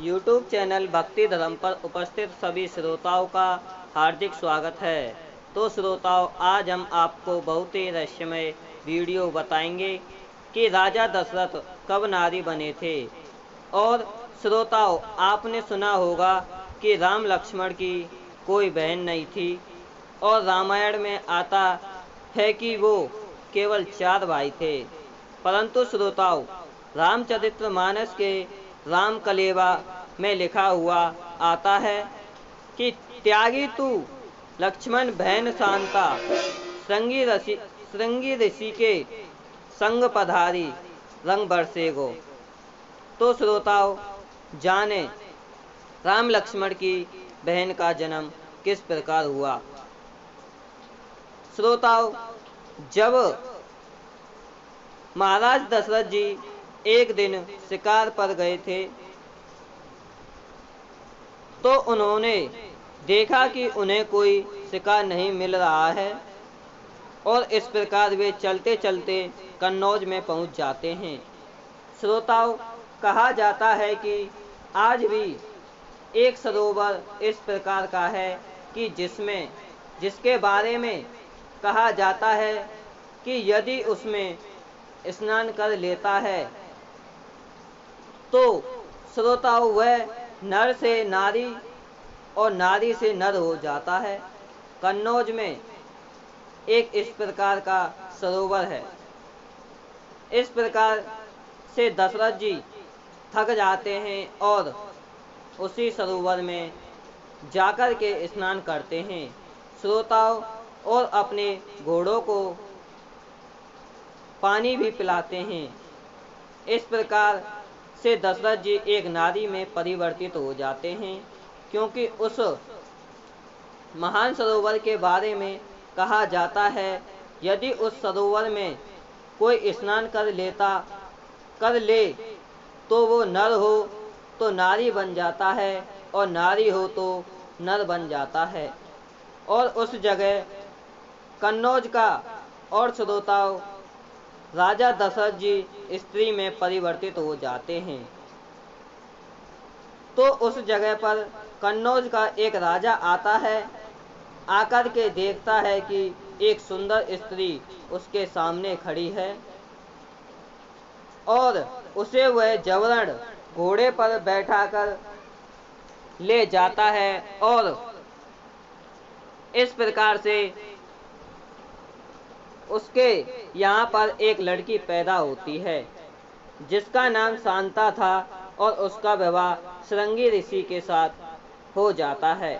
YouTube channel भक्ति धर्म पर उपस्थित सभी श्रोताओं का हार्दिक स्वागत है। तो श्रोताओं, आज हम आपको बहुत ही रहस्यमय वीडियो बताएंगे कि राजा दशरथ कब नारी बने थे। और श्रोताओं, आपने सुना होगा कि राम लक्ष्मण की कोई बहन नहीं थी और रामायण में आता है कि वो केवल 4 भाई थे। परंतु श्रोताओं, रामचरितमानस के राम कलेवा में लिखा हुआ आता है कि त्यागी तू लक्ष्मण बहन शांता, श्रृंगी ऋषि के संग पधारी रंग बरसे गो। तो श्रोताओं, जाने राम लक्ष्मण की बहन का जन्म किस प्रकार हुआ। श्रोताओं, जब महाराज दशरथ जी एक दिन शिकार पर गए थे तो उन्होंने देखा कि उन्हें कोई शिकार नहीं मिल रहा है और इस प्रकार वे चलते चलते कन्नौज में पहुंच जाते हैं। श्रोताओं, कहा जाता है कि आज भी एक सरोवर इस प्रकार का है कि जिसके बारे में कहा जाता है कि यदि उसमें स्नान कर लेता है तो श्रोताओं वह नर से नारी और नारी से नर हो जाता है। कन्नौज में एक इस प्रकार का सरोवर है। इस प्रकार से दशरथ जी थक जाते हैं और उसी सरोवर में जाकर के स्नान करते हैं श्रोताओं, और अपने घोड़ों को पानी भी पिलाते हैं। इस प्रकार से दशरथ जी एक नारी में परिवर्तित हो जाते हैं, क्योंकि उस महान सरोवर के बारे में कहा जाता है यदि उस सरोवर में कोई स्नान कर ले तो वो नर हो तो नारी बन जाता है और नारी हो तो नर बन जाता है। और उस जगह कन्नौज का और श्रोताओं राजा दशरथ जी स्त्री में परिवर्तित हो जाते हैं। तो उस जगह पर कन्नौज का एक राजा आता है, आकर के देखता है कि एक सुंदर स्त्री उसके सामने खड़ी है और उसे वह जबरन घोड़े पर बैठाकर ले जाता है और इस प्रकार से उसके यहाँ पर एक लड़की पैदा होती है जिसका नाम शांता था और उसका विवाह श्रृंगी ऋषि के साथ हो जाता है।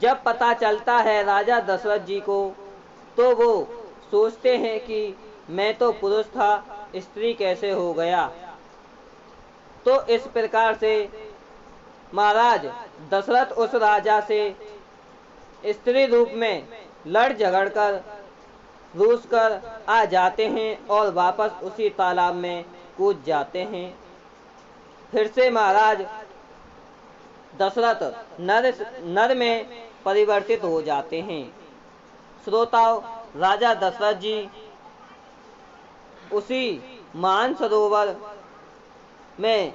जब पता चलता है राजा दशरथ जी को तो वो सोचते हैं कि मैं तो पुरुष था, स्त्री कैसे हो गया। तो इस प्रकार से महाराज दशरथ उस राजा से स्त्री रूप में लड़ झगड़ कर रूस कर आ जाते हैं और वापस उसी तालाब में कूद जाते हैं। फिर से महाराज दशरथ नर में परिवर्तित हो जाते हैं। श्रोताओं, राजा दशरथ जी उसी महान सरोवर में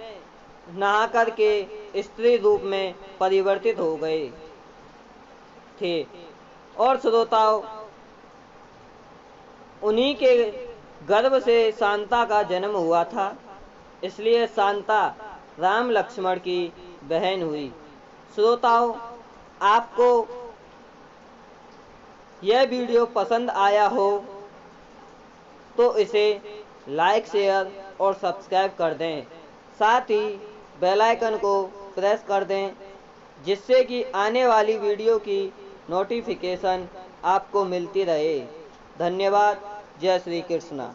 नहा करके स्त्री रूप में परिवर्तित हो गए थे। और श्रोताओं, उन्हीं के गर्भ से शांता का जन्म हुआ था, इसलिए शांता राम लक्ष्मण की बहन हुई। श्रोताओं, आपको यह वीडियो पसंद आया हो तो इसे लाइक, शेयर और सब्सक्राइब कर दें। साथ ही बेल आइकन को प्रेस कर दें जिससे कि आने वाली वीडियो की नोटिफिकेशन आपको मिलती रहे। धन्यवाद। जय श्री कृष्ण।